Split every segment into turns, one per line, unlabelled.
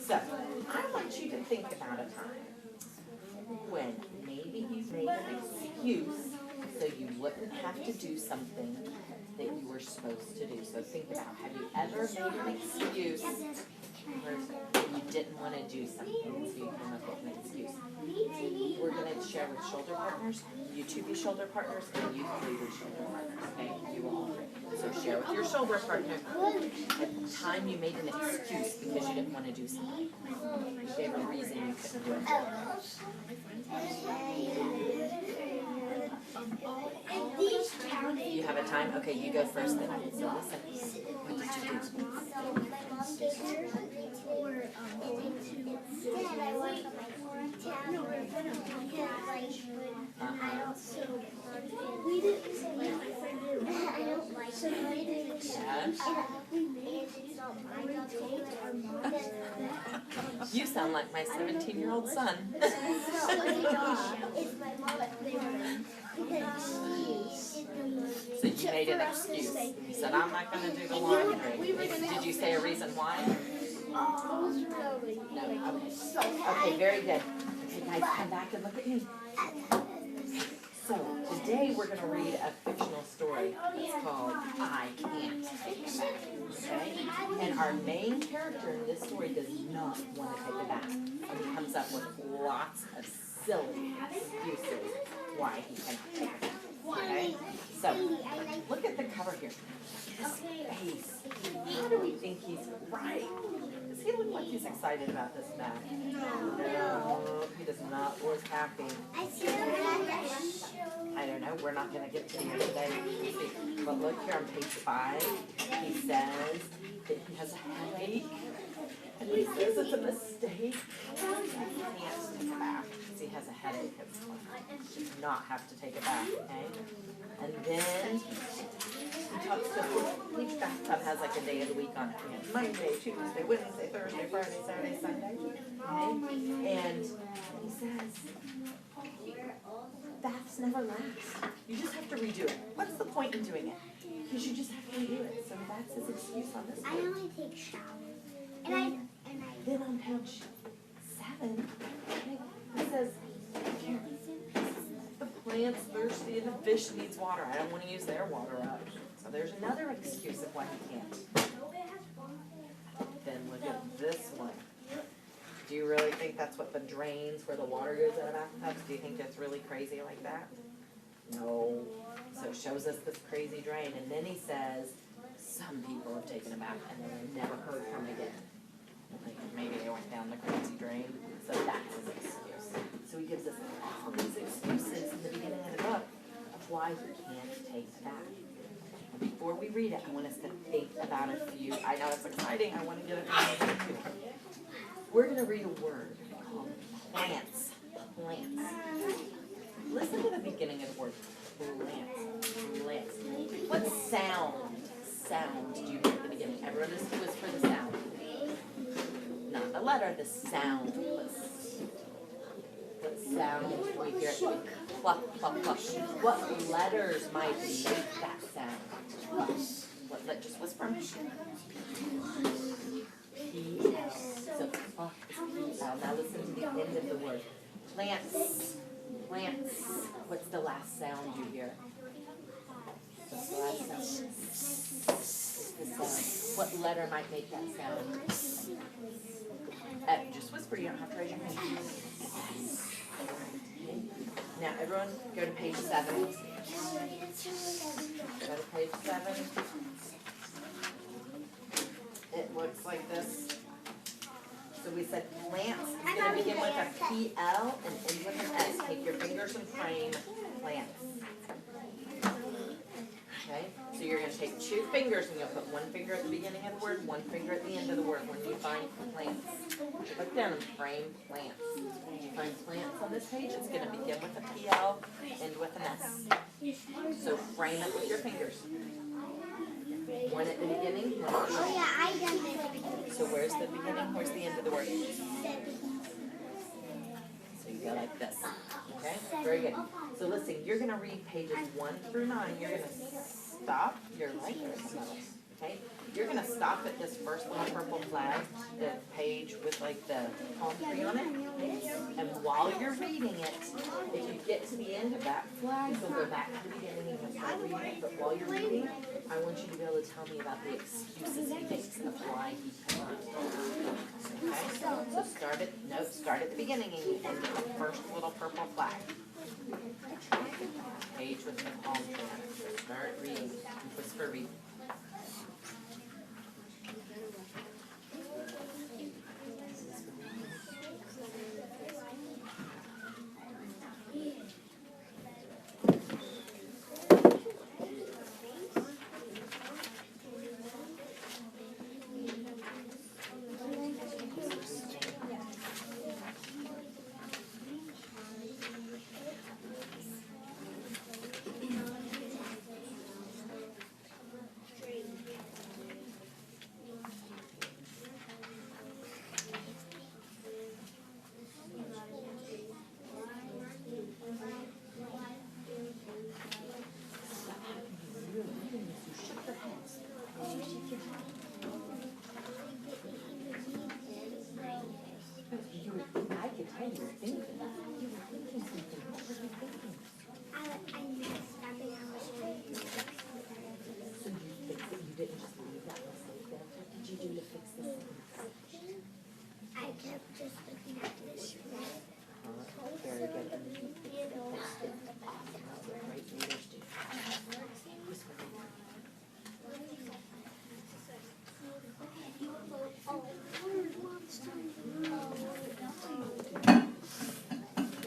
So, I want you to think about a time when maybe you made an excuse so you wouldn't have to do something that you were supposed to do. So think about, have you ever made an excuse where you didn't want to do something, so you came up with an excuse? We're going to share with shoulder partners, you two be shoulder partners, and you three be shoulder partners, okay? You all three. So share with your shoulder partner a time you made an excuse because you didn't want to do something. You gave a reason you couldn't do it. You have a time? Okay, you go first then. So listen. What did you do? You sound like my 17-year-old son. So you made an excuse. You said, I'm not going to do the laundry. Did you say a reason why? No. Okay, very good. Okay, guys, come back and look at me. So today we're going to read a fictional story. It's called I Can't Take a Bath. Okay? And our main character in this story does not want to take a bath. And he comes up with lots of silly excuses why he cannot take a bath. Okay? So look at the cover here. His face. How do we think he's right? Does he look like he's excited about this bath? No, he does not look happy. I don't know. We're not going to get to the end today. But look here on page 5. He says that he has a headache. And he says it's a mistake. He can't take a bath because he has a headache. He does not have to take a bath, okay? And then he talks to each bathtub has like a day of the week on it. We have Monday, Tuesday, Wednesday, Thursday, Friday, Saturday, Sunday. Okay? And he says, baths never last. You just have to redo it. What's the point in doing it? Because you just have to redo it. So that's his excuse on this page.
I only take showers.
Then on page 7, it says, the plant's thirsty and the fish needs water. I don't want to use their water up. So there's another excuse of why he can't. Then look at this one. Do you really think that's what the drains where the water goes in the bathtubs? Do you think it's really crazy like that? No. So it shows us this crazy drain. And then he says, some people have taken a bath and they've never heard from again. Like maybe they went down the crazy drain. So that's his excuse. So he gives us all these excuses in the beginning of the book of why he can't take a bath. Before we read it, I want us to think about a few. I know it's exciting. I want to get it too. We're going to read a word called plants. Plants. Listen to the beginning of the word. Plants. Plants. What sound do you hear at the beginning? Everyone, this was for the sound. Not the letter, the sound. What sound do we hear at the beginning? Pluck, pluck, pluck. What letters might make that sound? Just whisper. P-L. So pluck is P-L. Now listen to the end of the word. Plants. Plants. What's the last sound you hear? What's the last sound? The sound. What letter might make that sound? Just whisper. You don't have to raise your hand. Okay. Now everyone go to page 7. Go to page 7. It looks like this. So we said plants. It's going to begin with a P-L and end with an S. Take your fingers and frame plants. Okay? So you're going to take 2 fingers and you'll put 1 finger at the beginning of the word, 1 finger at the end of the word when you find plants. Look down and frame plants. When you find plants on this page, it's going to begin with a P-L, end with an S. So frame it with your fingers. 1 at the beginning, 1 at the end.
Oh yeah, I done it.
So where's the beginning? Where's the end of the word? So you go like this. Okay? Very good. So listen, you're going to read pages 1 through 9. You're going to stop your right there in the middle. okay? You're gonna stop at this first little purple flag, the page with like the palm tree on it. And while you're reading it, if you get to the end of that flag, you'll go back to the beginning and you'll start reading it. But while you're reading, I want you to be able to tell me about the excuses he makes of why he cannot. Okay? So start at the beginning and you end at the first little purple flag. Page with the palm tree on it. So start reading. Whisper reading.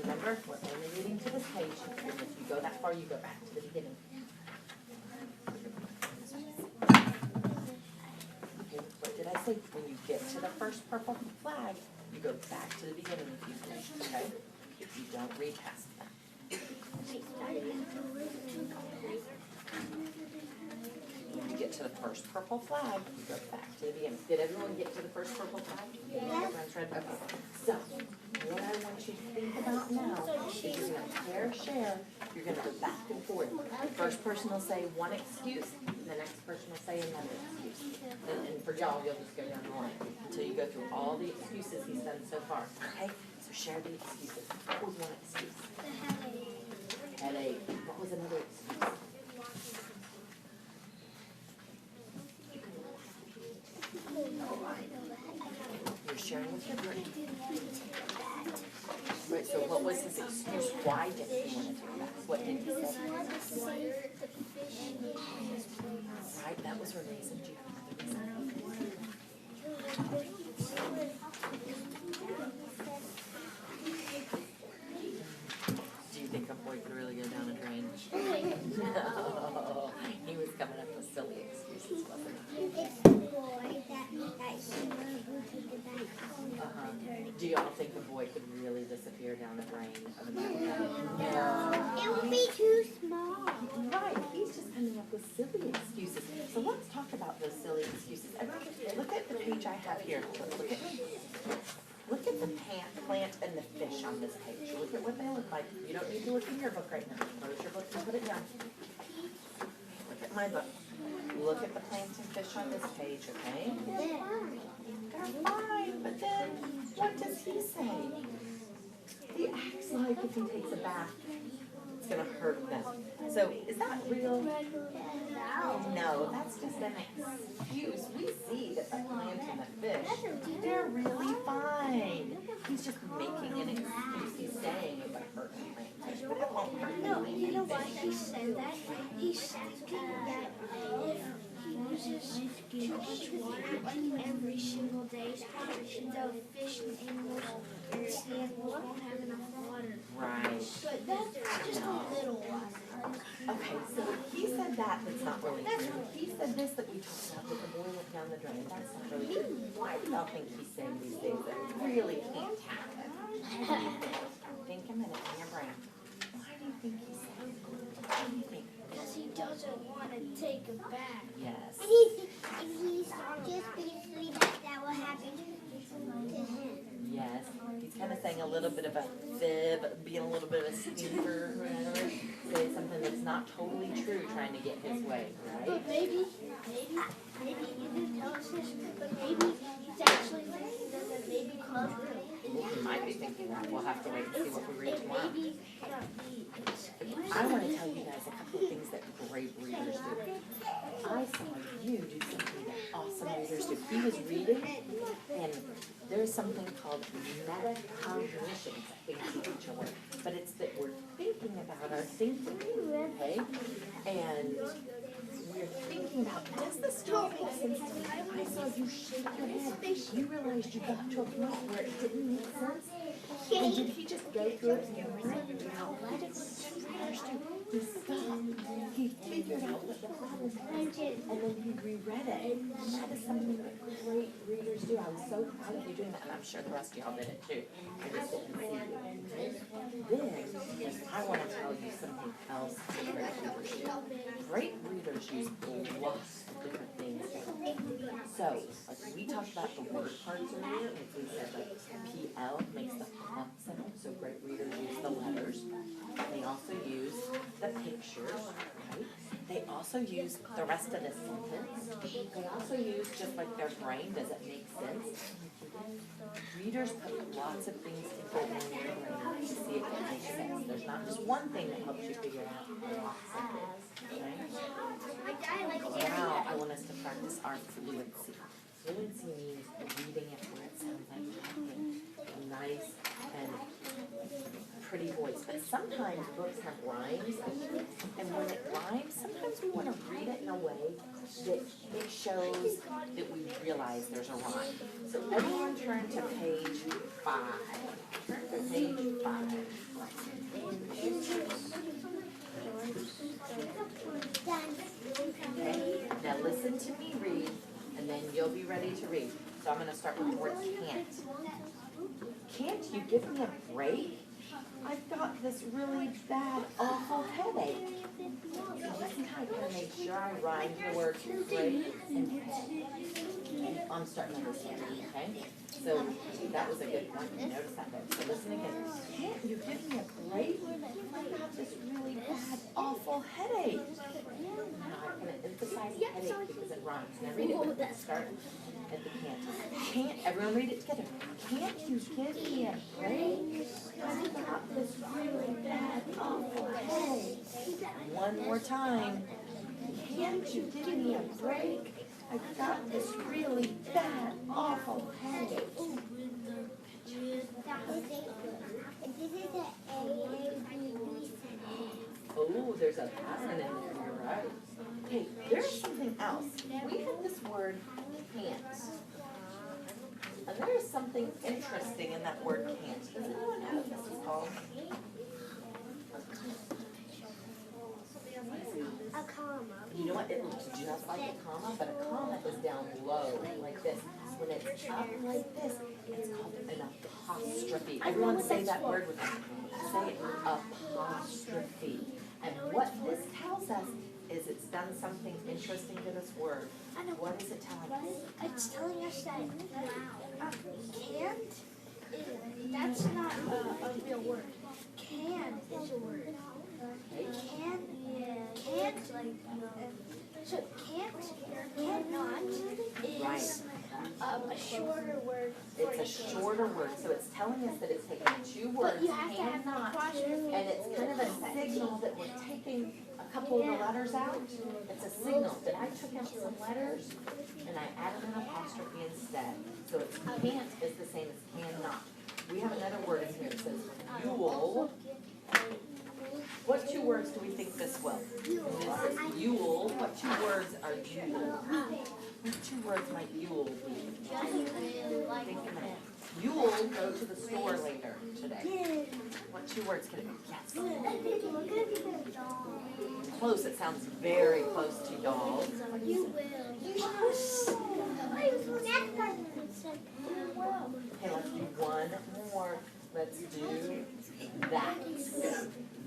Remember, we're only reading to this page, and if you go that far, you go back to the beginning. Okay, what did I say? When you get to the first purple flag, you go back to the beginning if you finish, okay? You don't read past that. When you get to the first purple flag, you go back to the beginning. Did everyone get to the first purple flag? Everyone's read? Okay. So, what I want you to think about now is you're going to pair share, you're going to go back and forth. The first person will say one excuse, and the next person will say another excuse. And for y'all, you'll just go down the line until you go through all the excuses he's done so far. Okay? So share the excuses. What was one excuse? Headache. What was another excuse? You're sharing with your brain. Right, so what was his excuse? Why did he want to do that? What did he say? Right, that was Renee's and Judy's. Do you think a boy could really go down a drain? No, he was coming up with silly excuses, wasn't he?
It's the boy that he took it back home.
Do y'all think a boy could really disappear down a drain of a mountain?
No. It would be too small.
Right, he's just coming up with silly excuses. So let's talk about those silly excuses. Everybody, look at the page I have here. Look at me. Look at the plant and the fish on this page. Look at what they look like. You don't need to look in your book right now. Close your book and put it down. Look at my book. Look at the plants and fish on this page, okay? They're fine, but then what does he say? He acts like if he takes a bath, it's going to hurt them. So is that real? No, that's just an excuse. We see that the plant and the fish, they're really fine. He's just making an excuse. He's saying it would hurt the plant and fish, but it won't hurt the plant
You know
and
why
fish.
he said that? He said that if he uses too much water like every single day, the fish and animals won't have enough water.
Right.
But that's just a little water.
Okay, so he said that, that's not really true. He said this that we talked about, that the boy went down the drain. That's not really true. Why do y'all think he's saying these things that really can't happen? Think a minute in your brain. Why do you think he's saying that? What do you think?
Because he doesn't want to take a bath.
Yes.
And he's just basically that will happen to him.
Yes. He's kind of of saying a little bit of a fib, being a little bit of a stinker, or whatever. Say something that's not totally true, trying to get his way, right?
But maybe you didn't tell us this, but maybe he's actually thinking that maybe Club
Well, he might be thinking that. We'll have to wait and see what we read tomorrow.
maybe
I want to tell you guys a couple of things that great readers do. I saw you do something that awesome readers do. He was reading, and there's something called metacognition. I hate to teach a word, but it's that we're thinking about our thinking, okay? And we're thinking about, does this talk make sense to me? I saw you shake your head. You realized you got to a point where it didn't make sense? And did he just go through it and read it out loud? He stopped. He figured out what the problem was, and then he reread it. And that is something that great readers do. I was so proud of you doing that, and I'm sure the rest of y'all did it too. I just didn't see you. Then, I want to tell you something else that great readers do. Great readers use lots of different things. So, like we talked about the word parts earlier, like we said, like PL makes the font sound, so great readers use the letters. They also use the pictures, right? They also use the rest of the sentence. They also use just like their brain, does it make sense? Readers put lots of things together in their brain to see if it makes sense. There's not just one thing that helps you figure it out, lots of things, right? Now, I want us to practice our fluency. Fluency means reading it where it sounds like talking, a nice and pretty voice. But sometimes books have rhymes, and when it rhymes, sometimes we want to read it in a way that it shows that we realize there's a rhyme. So everyone turn to page 5. Turn to page 5. Okay, now listen to me read, and then you'll be ready to read. So I'm going to start with the word can't. Can't you give me a break? I've got this really bad, awful headache. So this is how I kind of make sure I rhyme the words break and head. I'm starting to understand, okay? So that was a good one. You notice that there. So listen again. Can't you give me a break? I've got this really bad, awful headache. Now I'm going to emphasize headache because it rhymes. Now read it with me. Start at the can't. Can't, everyone read it together. Can't you give me a break? I've got this really bad, awful headache. One more time. Can't you give me a break? I've got this really bad, awful headache. Oh, there's a pattern in there, you're right. Okay, there's something else. We have this word can't. And there is something interesting in that word can't. Does anyone know what this is called?
A comma.
You know what? It looks just like a comma, but a comma is down low, like this. When it's up like this, it's called an apostrophe. Everyone say that word with me. Say apostrophe. And what this tells us is it's done something interesting to this word. What is it telling us?
It's telling us that can't, that's not a real word. Can is a word. Can't, so cannot is a shorter word.
It's a shorter word, so it's telling us that it's taking two words, cannot, and it's kind of a signal that we're taking a couple of the letters out. It's a signal that I took out some letters and I added an apostrophe instead. So it's can't is the same as cannot. We have another word in here that says Yule. What two words do we think this was? This is Yule. What two words are Yule? What two words might Yule be? Think a minute. You'll go to the store later today. What two words could it be? Yes. Close. It sounds very close to dolls.
You will.
Okay, let's do one more. Let's do that.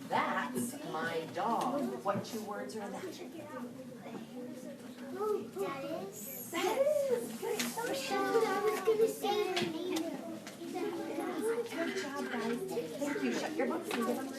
That's my dog. What two words are in that?
That is. Good. I was gonna say her name.
Good job, guys. Thank you. Shut your books and give them